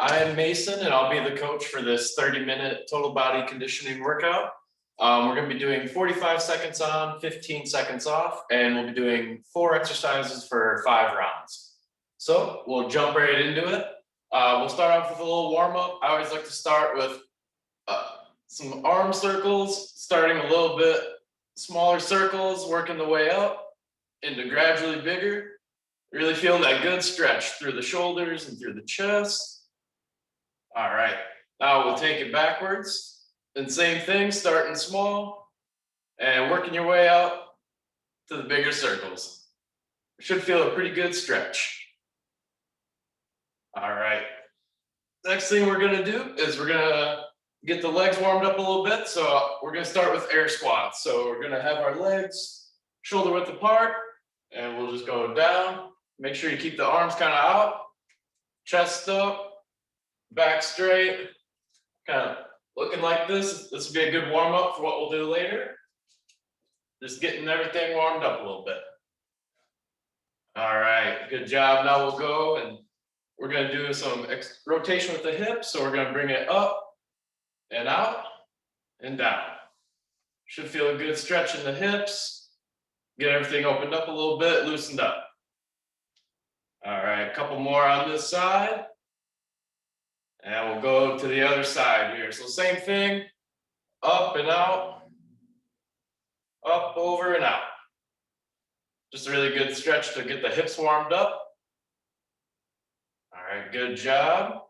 I'm Mason and I'll be the coach for this 30-minute total body conditioning workout. We're going to be doing 45 seconds on, 15 seconds off, and we'll be doing 4 exercises for 5 rounds. So we'll jump right into it. We'll start off with a little warm up. I always like to start with some arm circles, starting a little bit smaller circles, working the way up into gradually bigger. Really feeling that good stretch through the shoulders and through the chest. All right, now we'll take it backwards. And same thing, starting small and working your way out to the bigger circles. Should feel a pretty good stretch. All right, next thing we're gonna do is we're gonna get the legs warmed up a little bit. So we're gonna start with air squats. So we're gonna have our legs shoulder width apart and we'll just go down. Make sure you keep the arms kind of out, chest up, back straight, kind of looking like this. This will be a good warm up for what we'll do later. Just getting everything warmed up a little bit. All right, good job. Now we'll go and we're going to do some rotation with the hips. So we're going to bring it up and out and down. Should feel a good stretch in the hips. Get everything opened up a little bit, loosened up. All right, a couple more on this side. And we'll go to the other side here. So same thing, up and out, up, over, and out. Just a really good stretch to get the hips warmed up. All right, good job.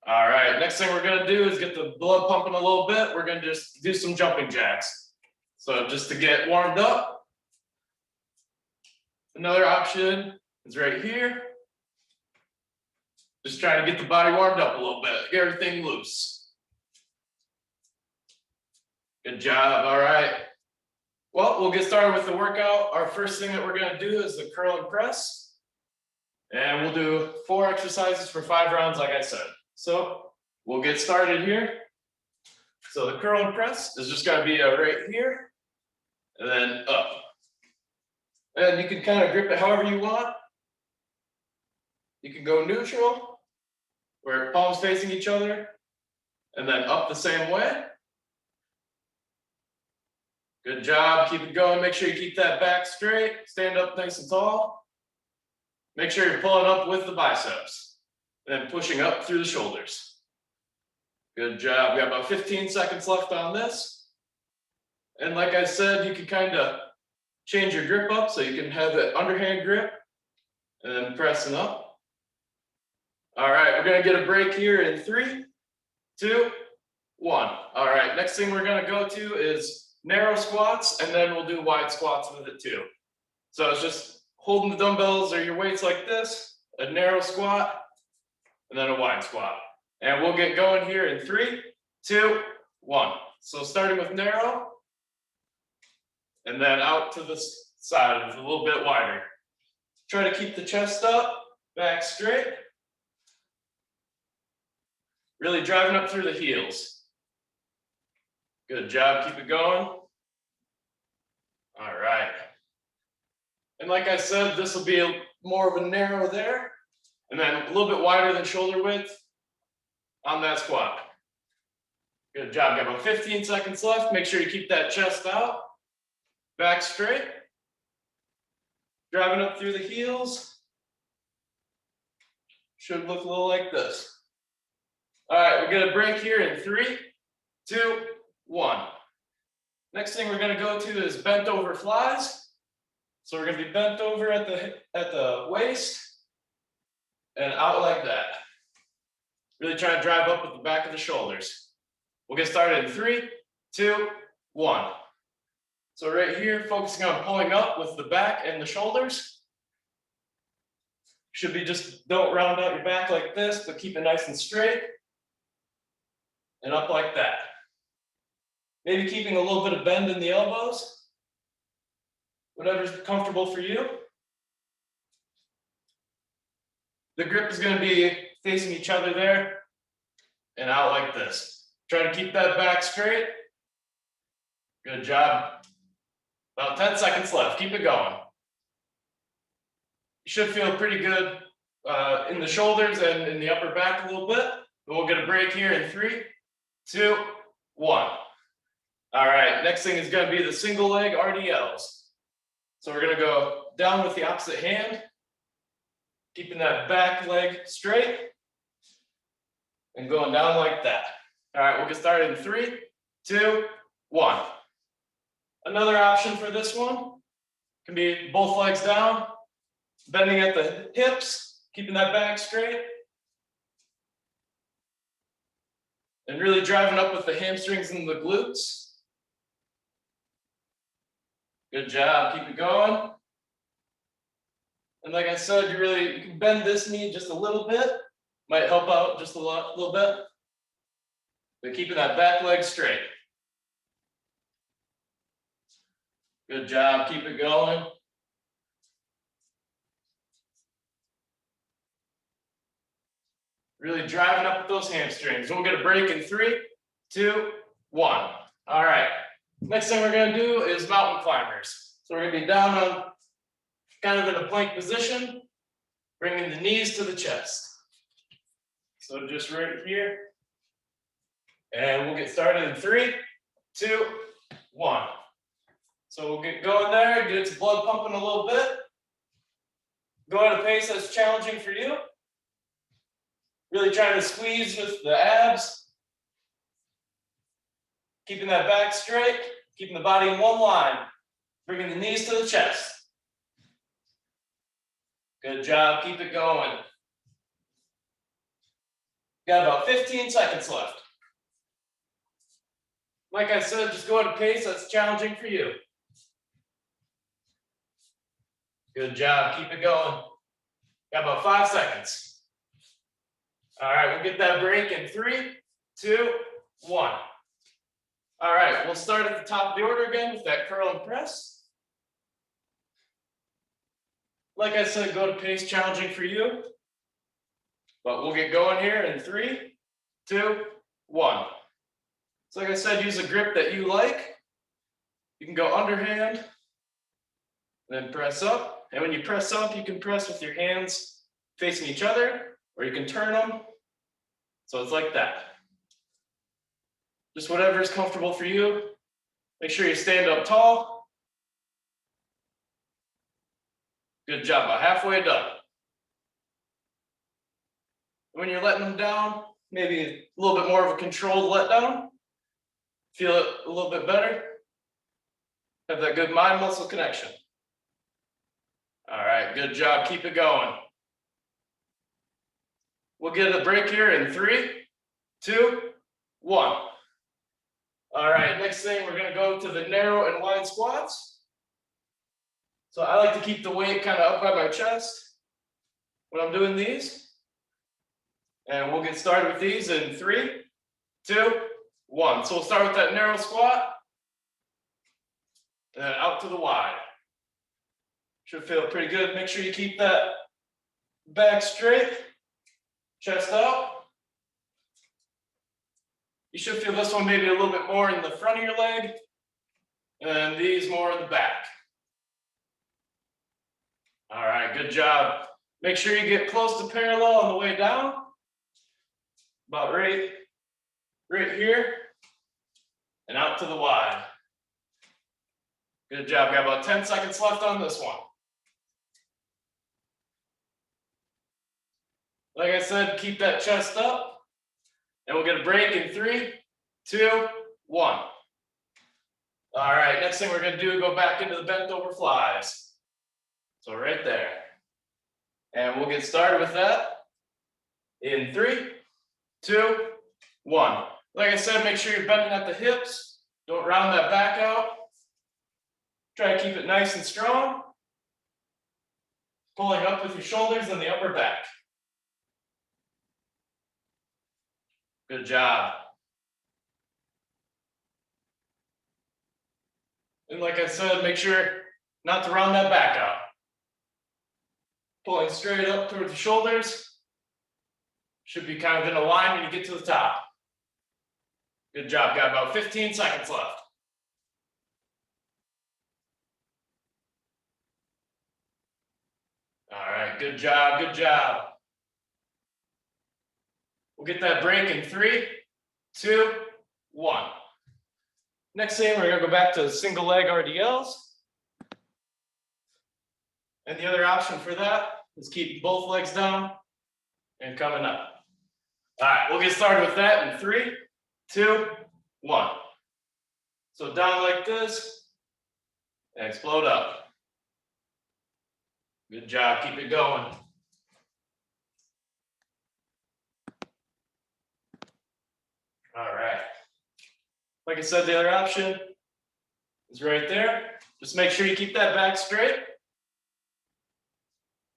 All right, next thing we're gonna do is get the blood pumping a little bit. We're gonna just do some jumping jacks. So just to get warmed up. Another option is right here. Just trying to get the body warmed up a little bit, get everything loose. Good job, all right. Well, we'll get started with the workout. Our first thing that we're gonna do is the curl and press. And we'll do 4 exercises for 5 rounds, like I said. So we'll get started here. So the curl and press is just gonna be right here, and then up. And you can kind of grip it however you want. You can go neutral, where palms facing each other, and then up the same way. Good job, keep it going. Make sure you keep that back straight. Stand up nice and tall. Make sure you're pulling up with the biceps, and then pushing up through the shoulders. Good job, we got about 15 seconds left on this. And like I said, you can kind of change your grip up so you can have that underhand grip, and then pressing up. All right, we're gonna get a break here in 3, 2, 1. All right, next thing we're gonna go to is narrow squats, and then we'll do wide squats with it too. So it's just holding the dumbbells or your weights like this, a narrow squat, and then a wide squat. And we'll get going here in 3, 2, 1. So starting with narrow, and then out to the side, a little bit wider. Try to keep the chest up, back straight. Really driving up through the heels. Good job, keep it going. All right. And like I said, this will be more of a narrow there, and then a little bit wider than shoulder width on that squat. Good job, got about 15 seconds left. Make sure you keep that chest out, back straight. Driving up through the heels. Should look a little like this. All right, we're gonna break here in 3, 2, 1. Next thing we're gonna go to is bent over flies. So we're gonna be bent over at the waist and out like that. Really try to drive up with the back of the shoulders. We'll get started in 3, 2, 1. So right here, focusing on pulling up with the back and the shoulders. Should be just, don't round out your back like this, but keep it nice and straight. And up like that. Maybe keeping a little bit of bend in the elbows. Whatever's comfortable for you. The grip is going to be facing each other there and out like this. Try to keep that back straight. Good job. About 10 seconds left. Keep it going. You should feel pretty good in the shoulders and in the upper back a little bit. And we'll get a break here in 3, 2, 1. All right, next thing is gonna be the single leg RDLs. So we're gonna go down with the opposite hand, keeping that back leg straight, and going down like that. All right, we'll get started in 3, 2, 1. Another option for this one can be both legs down, bending at the hips, keeping that back straight, and really driving up with the hamstrings and the glutes. Good job, keep it going. And like I said, you can bend this knee just a little bit, might help out just a little bit, but keeping that back leg straight. Good job, keep it going. Really driving up with those hamstrings. We'll get a break in 3, 2, 1. All right, next thing we're gonna do is mountain climbers. So we're gonna be down on kind of in a plank position, bringing the knees to the chest. So just right here. And we'll get started in 3, 2, 1. So we'll get going there, get some blood pumping a little bit. Go at a pace that's challenging for you. Really trying to squeeze with the abs. Keeping that back straight, keeping the body in one line. Bringing the knees to the chest. Good job, keep it going. Got about 15 seconds left. Like I said, just go at a pace that's challenging for you. Good job, keep it going. Got about 5 seconds. All right, we'll get that break in 3, 2, 1. All right, we'll start at the top of the order again with that curl and press. Like I said, go to pace challenging for you. But we'll get going here in 3, 2, 1. So like I said, use a grip that you like. You can go underhand, then press up. And when you press up, you can press with your hands facing each other, or you can turn them. So it's like that. Just whatever is comfortable for you. Make sure you stand up tall. Good job, about halfway done. When you're letting them down, maybe a little bit more of a controlled letdown. Feel it a little bit better. Have that good mind-muscle connection. All right, good job, keep it going. We'll get a break here in 3, 2, 1. All right, next thing, we're gonna go to the narrow and wide squats. So I like to keep the weight kind of up by my chest when I'm doing these. And we'll get started with these in 3, 2, 1. So we'll start with that narrow squat, and then out to the wide. Should feel pretty good. Make sure you keep that back straight, chest out. You should feel this one maybe a little bit more in the front of your leg, and these more in the back. All right, good job. Make sure you get close to parallel on the way down. About right here, and out to the wide. Good job, got about 10 seconds left on this one. Like I said, keep that chest up, and we'll get a break in 3, 2, 1. All right, next thing we're gonna do, go back into the bent over flies. So right there. And we'll get started with that in 3, 2, 1. Like I said, make sure you're bending at the hips. Don't round that back out. Try to keep it nice and strong. Pulling up with your shoulders and the upper back. Good job. And like I said, make sure not to round that back out. Pulling straight up towards the shoulders. Should be kind of in a line when you get to the top. Good job, got about 15 seconds left. All right, good job, good job. We'll get that break in 3, 2, 1. Next thing, we're gonna go back to single leg RDLs. And the other option for that is keeping both legs down and coming up. All right, we'll get started with that in 3, 2, 1. So down like this, and explode up. Good job, keep it going. All right. Like I said, the other option is right there. Just make sure you keep that back straight.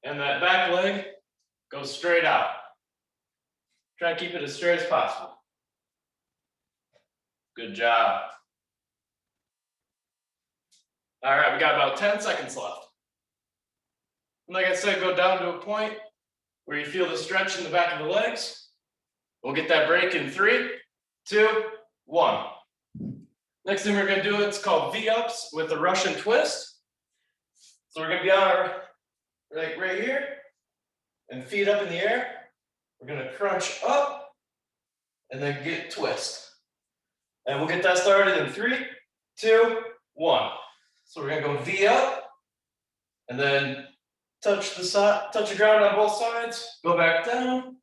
And that back leg goes straight out. Try to keep it as straight as possible. Good job. All right, we got about 10 seconds left. And like I said, go down to a point where you feel the stretch in the back of the legs. We'll get that break in 3, 2, 1. Next thing we're gonna do, it's called V-ups with a Russian twist. So we're gonna be on our, like right here, and feet up in the air. We're gonna crunch up and then get twist. And we'll get that started in 3, 2, 1. So we're gonna go V up and then touch the ground on both sides, go back down,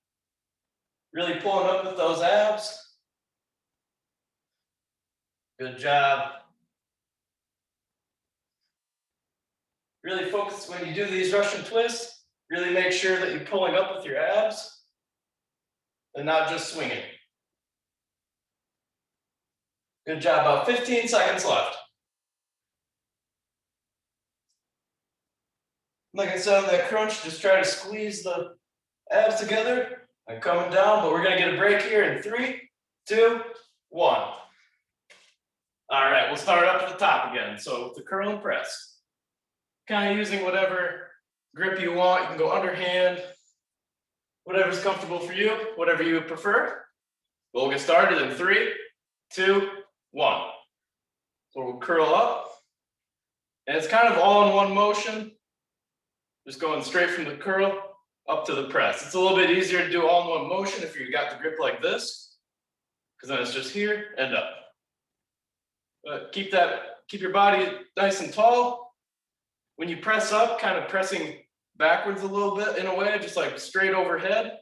really pulling up with those abs. Good job. Really focus when you do these Russian twists, really make sure that you're pulling up with your abs and not just swinging. Good job, about 15 seconds left. Like I said on that crunch, just try to squeeze the abs together and coming down, but we're gonna get a break here in 3, 2, 1. All right, we'll start up at the top again. So with the curl and press, kind of using whatever grip you want. You can go underhand, whatever's comfortable for you, whatever you prefer. But we'll get started in 3, 2, 1. So we'll curl up, and it's kind of all in one motion. Just going straight from the curl up to the press. It's a little bit easier to do all in one motion if you got the grip like this, because then it's just here and up. But keep your body nice and tall. When you press up, kind of pressing backwards a little bit in a way, just like straight overhead.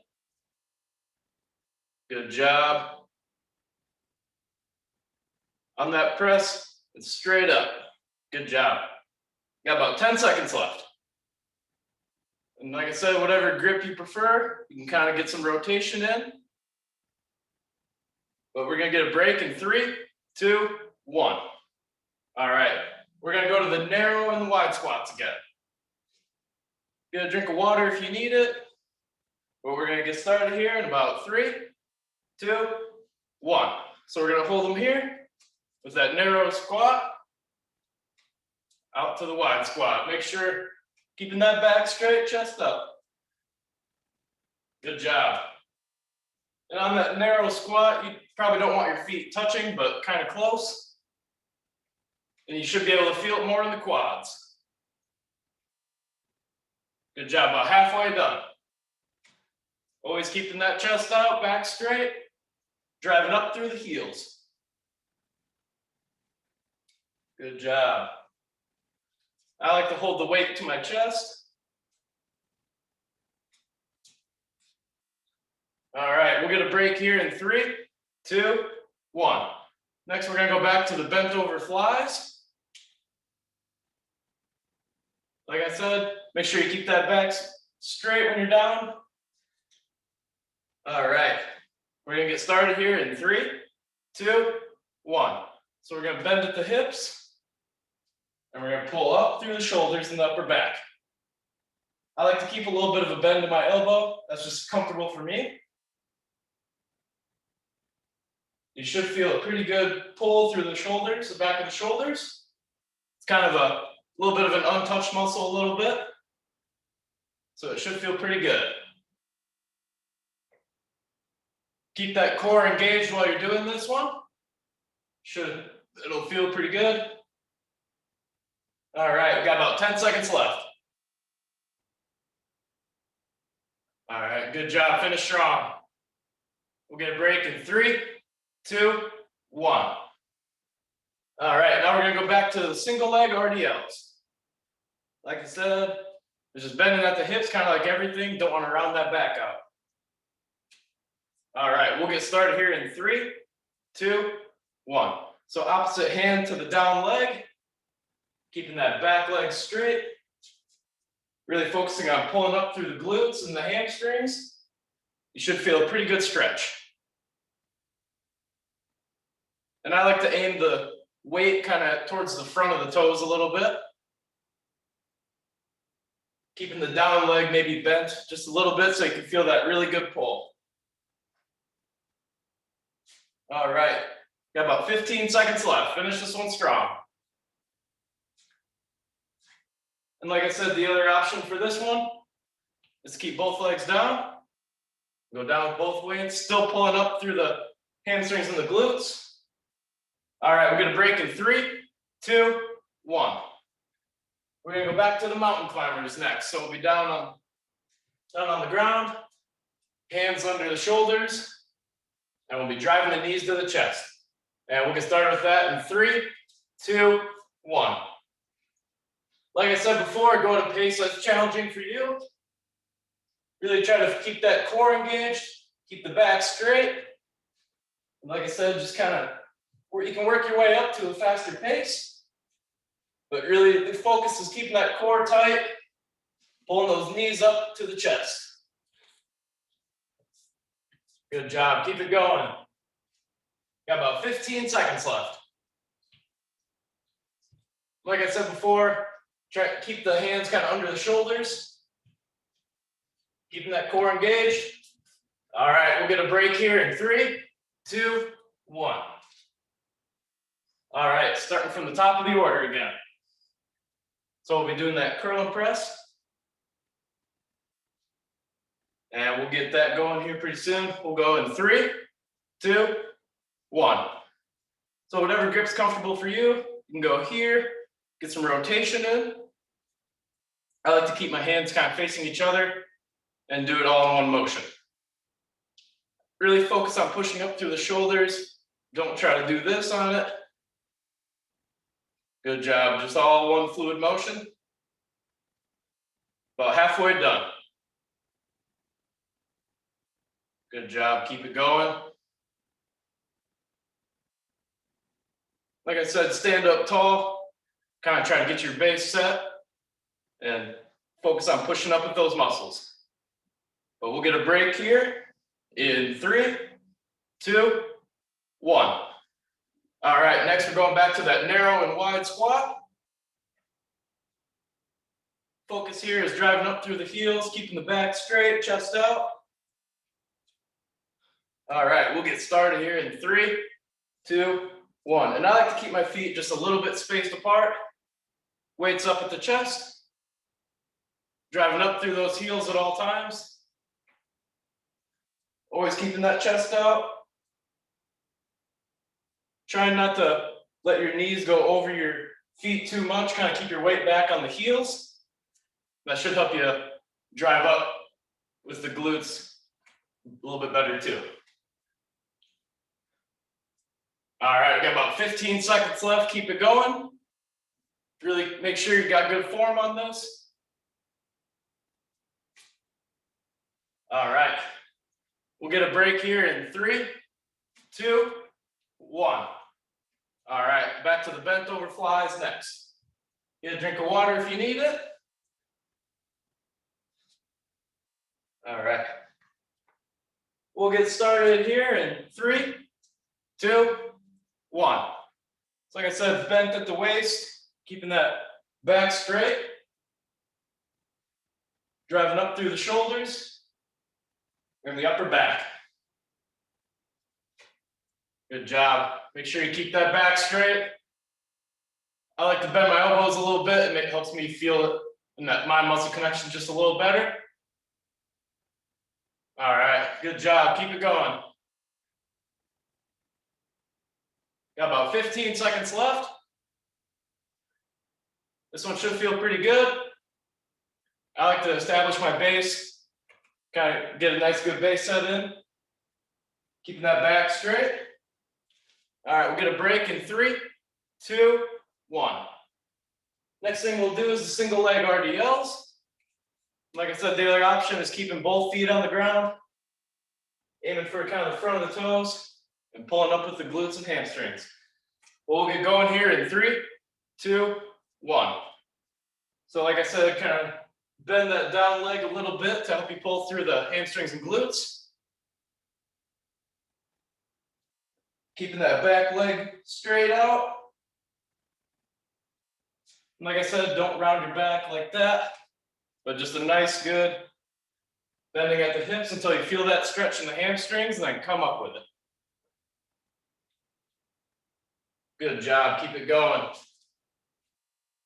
Good job. On that press, it's straight up. Good job. Got about 10 seconds left. And like I said, whatever grip you prefer, you can kind of get some rotation in. But we're gonna get a break in 3, 2, 1. All right, we're gonna go to the narrow and the wide squats again. Get a drink of water if you need it. But we're gonna get started here in about 3, 2, 1. So we're gonna hold them here with that narrow squat out to the wide squat. Make sure keeping that back straight, chest up. Good job. And on that narrow squat, you probably don't want your feet touching, but kind of close. And you should be able to feel it more in the quads. Good job, about halfway done. Always keeping that chest out, back straight, driving up through the heels. Good job. I like to hold the weight to my chest. All right, we'll get a break here in 3, 2, 1. Next, we're gonna go back to the bent over flies. Like I said, make sure you keep that back straight when you're down. All right, we're gonna get started here in 3, 2, 1. So we're gonna bend at the hips. And we're gonna pull up through the shoulders and the upper back. I like to keep a little bit of a bend in my elbow. That's just comfortable for me. You should feel a pretty good pull through the shoulders, the back of the shoulders. It's kind of a little bit of an untouched muscle a little bit. So it should feel pretty good. Keep that core engaged while you're doing this one. It'll feel pretty good. All right, we got about 10 seconds left. All right, good job, finish strong. We'll get a break in 3, 2, 1. All right, now we're gonna go back to the single leg RDLs. Like I said, it's just bending at the hips, kind of like everything. Don't want to round that back out. All right, we'll get started here in 3, 2, 1. So opposite hand to the down leg, keeping that back leg straight. Really focusing on pulling up through the glutes and the hamstrings. You should feel a pretty good stretch. And I like to aim the weight kind of towards the front of the toes a little bit. Keeping the down leg maybe bent just a little bit so you can feel that really good pull. All right, got about 15 seconds left. Finish this one strong. And like I said, the other option for this one is to keep both legs down. Go down with both weights, still pulling up through the hamstrings and the glutes. All right, we're gonna break in 3, 2, 1. We're gonna go back to the mountain climbers next. So we'll be down on the ground, hands under the shoulders, and we'll be driving the knees to the chest. And we'll get started with that in 3, 2, 1. Like I said before, go at a pace that's challenging for you. Really try to keep that core engaged, keep the back straight. And like I said, just kind of, you can work your way up to a faster pace. But really, the focus is keeping that core tight, pulling those knees up to the chest. Good job, keep it going. Got about 15 seconds left. Like I said before, try to keep the hands kind of under the shoulders. Keeping that core engaged. All right, we'll get a break here in 3, 2, 1. All right, starting from the top of the order again. So we'll be doing that curl and press. And we'll get that going here pretty soon. We'll go in 3, 2, 1. So whatever grip's comfortable for you, you can go here, get some rotation in. I like to keep my hands kind of facing each other and do it all in one motion. Really focus on pushing up through the shoulders. Don't try to do this on it. Good job, just all one fluid motion. About halfway done. Good job, keep it going. Like I said, stand up tall, kind of try to get your base set and focus on pushing up with those muscles. But we'll get a break here in 3, 2, 1. All right, next we're going back to that narrow and wide squat. Focus here is driving up through the heels, keeping the back straight, chest out. All right, we'll get started here in 3, 2, 1. And I like to keep my feet just a little bit spaced apart. Weights up at the chest. Driving up through those heels at all times. Always keeping that chest out. Trying not to let your knees go over your feet too much. Kind of keep your weight back on the heels. That should help you drive up with the glutes a little bit better too. All right, we got about 15 seconds left. Keep it going. Really make sure you got good form on this. All right. We'll get a break here in 3, 2, 1. All right, back to the bent over flies next. Get a drink of water if you need it. All right. We'll get started here in 3, 2, 1. So like I said, bent at the waist, keeping that back straight. Driving up through the shoulders and the upper back. Good job. Make sure you keep that back straight. I like to bend my elbows a little bit, and it helps me feel it in that mind muscle connection just a little better. All right, good job. Keep it going. Got about 15 seconds left. This one should feel pretty good. I like to establish my base, kind of get a nice good base set in. Keeping that back straight. All right, we'll get a break in 3, 2, 1. Next thing we'll do is the single leg RDLs. Like I said, the other option is keeping both feet on the ground, aiming for kind of the front of the toes, and pulling up with the glutes and hamstrings. We'll get going here in 3, 2, 1. So like I said, kind of bend that down leg a little bit to help you pull through the hamstrings and glutes. Keeping that back leg straight out. And like I said, don't round your back like that, but just a nice, good bending at the hips until you feel that stretch in the hamstrings, and then come up with it. Good job, keep it going.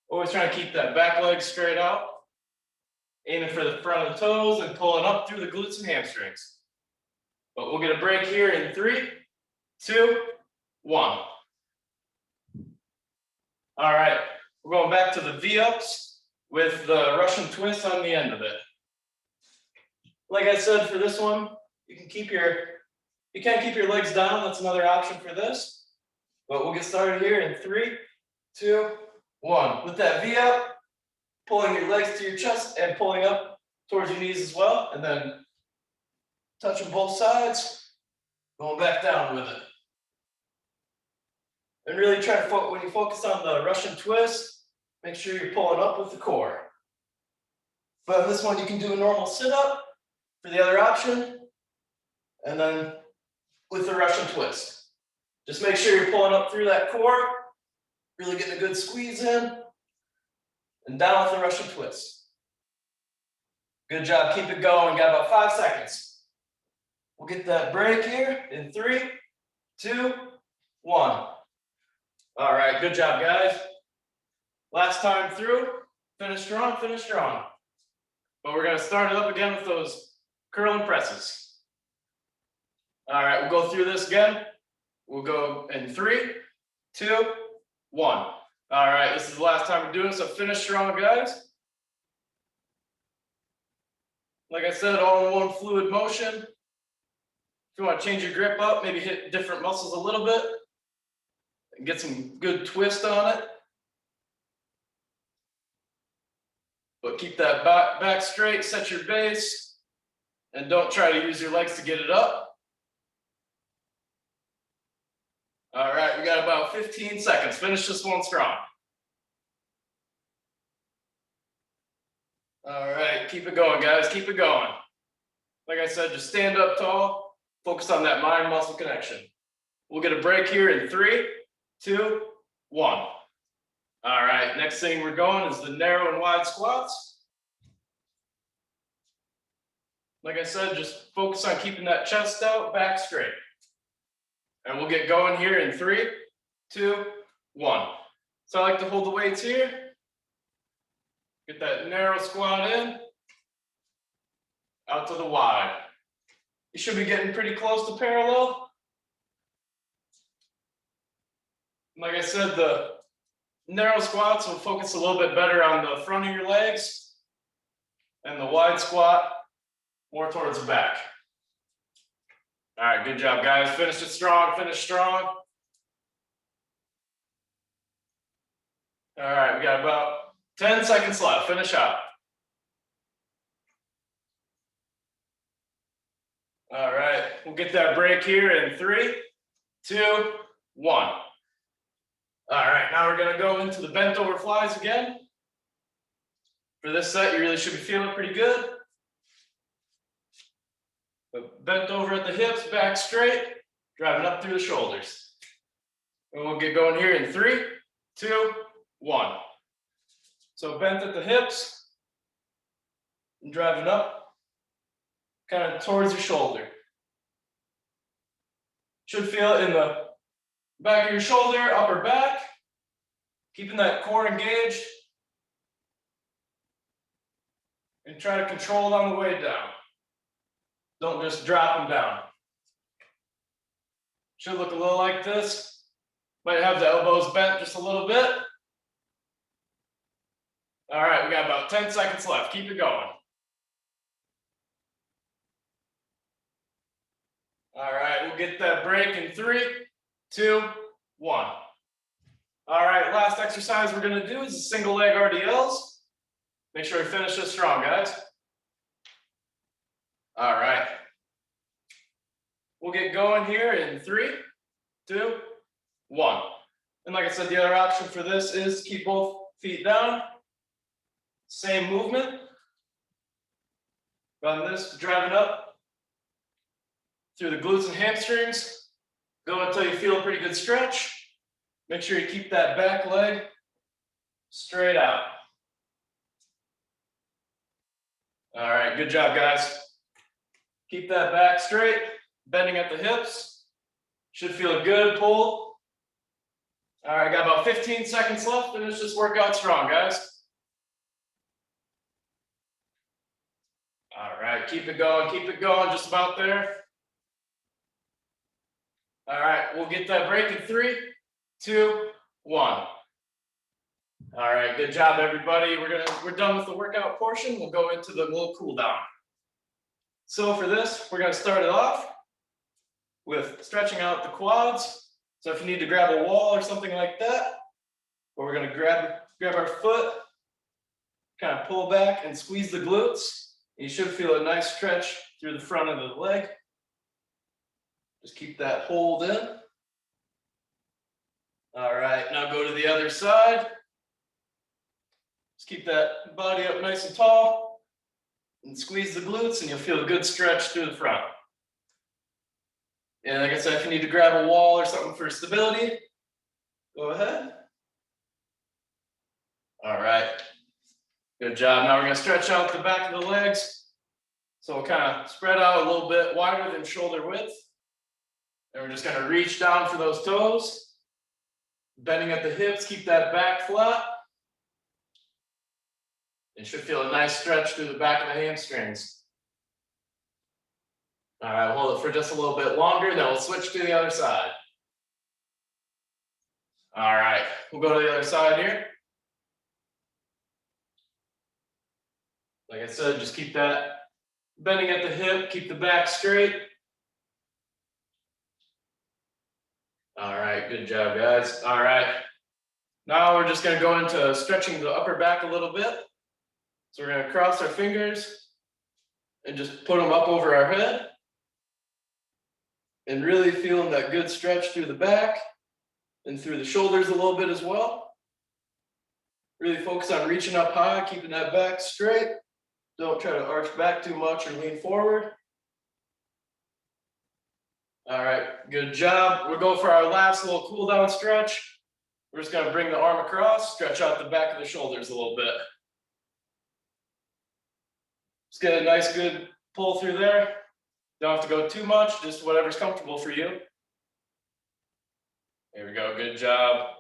Always trying to keep that back leg straight out, aiming for the front of the toes and pulling up through the glutes and hamstrings. But we'll get a break here in 3, 2, 1. All right, we're going back to the V-ups with the Russian twist on the end of it. Like I said, for this one, you can keep your legs down. That's another option for this. But we'll get started here in 3, 2, 1. With that V-up, pulling your legs to your chest and pulling up towards your knees as well, and then touching both sides, going back down with it. And really try to, when you focus on the Russian twist, make sure you're pulling up with the core. But on this one, you can do a normal sit-up for the other option, and then with the Russian twist. Just make sure you're pulling up through that core, really getting a good squeeze in, and down with the Russian twist. Good job, keep it going, got about 5 seconds. We'll get that break here in 3, 2, 1. All right, good job, guys. Last time through, finish strong, finish strong. But we're gonna start it up again with those curl and presses. All right, we'll go through this again. We'll go in 3, 2, 1. All right, this is the last time we're doing it, so finish strong, guys. Like I said, all in one fluid motion. If you want to change your grip up, maybe hit different muscles a little bit and get some good twist on it. But keep that back straight, set your base, and don't try to use your legs to get it up. All right, we got about 15 seconds. Finish this one strong. All right, keep it going, guys, keep it going. Like I said, just stand up tall, focus on that mind-muscle connection. We'll get a break here in 3, 2, 1. All right, next thing we're going is the narrow and wide squats. Like I said, just focus on keeping that chest out, back straight. And we'll get going here in 3, 2, 1. So I like to hold the weights here. Get that narrow squat in, out to the wide. You should be getting pretty close to parallel. Like I said, the narrow squats will focus a little bit better on the front of your legs, and the wide squat more towards the back. All right, good job, guys. Finish it strong, finish strong. All right, we got about 10 seconds left. Finish out. All right, we'll get that break here in 3, 2, 1. All right, now we're gonna go into the bent over flies again. For this set, you really should be feeling pretty good. But bent over at the hips, back straight, driving up through the shoulders. And we'll get going here in 3, 2, 1. So bent at the hips, and driving up, kind of towards your shoulder. Should feel it in the back of your shoulder, upper back, keeping that core engaged. And try to control it on the way down. Don't just drop them down. Should look a little like this. Might have the elbows bent just a little bit. All right, we got about 10 seconds left. Keep it going. All right, we'll get that break in 3, 2, 1. All right, last exercise we're gonna do is a single leg RDLs. Make sure we finish this strong, guys. All right. We'll get going here in 3, 2, 1. And like I said, the other option for this is keep both feet down. Same movement. Run this, driving up through the glutes and hamstrings. Go until you feel a pretty good stretch. Make sure you keep that back leg straight out. All right, good job, guys. Keep that back straight, bending at the hips. Should feel a good pull. All right, got about 15 seconds left. Finish this workout strong, guys. All right, keep it going, just about there. All right, we'll get that break in 3, 2, 1. All right, good job, everybody. We're done with the workout portion. We'll go into the little cool down. So for this, we're gonna start it off with stretching out the quads. So if you need to grab a wall or something like that, or we're gonna grab our foot, kind of pull back and squeeze the glutes. You should feel a nice stretch through the front of the leg. Just keep that hold in. All right, now go to the other side. Just keep that body up nice and tall and squeeze the glutes and you'll feel a good stretch through the front. And like I said, if you need to grab a wall or something for stability, go ahead. All right. Good job. Now we're going to stretch out the back of the legs. So we'll kind of spread out a little bit wider than shoulder width. And we're just going to reach down for those toes. Bending at the hips, keep that back flat. You should feel a nice stretch through the back of the hamstrings. All right, hold it for just a little bit longer, then we'll switch to the other side. All right, we'll go to the other side here. Like I said, just keep that bending at the hip, keep the back straight. All right, good job, guys. All right, now we're just gonna go into stretching the upper back a little bit. So we're gonna cross our fingers and just put them up over our head. And really feeling that good stretch through the back and through the shoulders a little bit as well. Really focus on reaching up high, keeping that back straight. Don't try to arch back too much or lean forward. All right, good job. We'll go for our last little cool down stretch. We're just gonna bring the arm across, stretch out the back of the shoulders a little bit. Just get a nice good pull through there. Don't have to go too much, just whatever's comfortable for you. There we go, good job.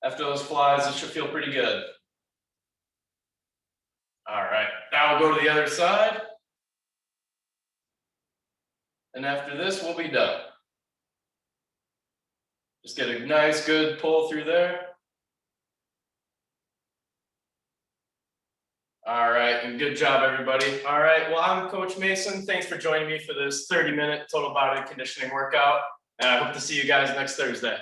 After those flies, it should feel pretty good. All right, now we'll go to the other side. And after this, we'll be done. Just get a nice, good pull through there. All right, and good job, everybody. All right, well, I'm Coach Mason. Thanks for joining me for this 30-minute total body conditioning workout. And I hope to see you guys next Thursday.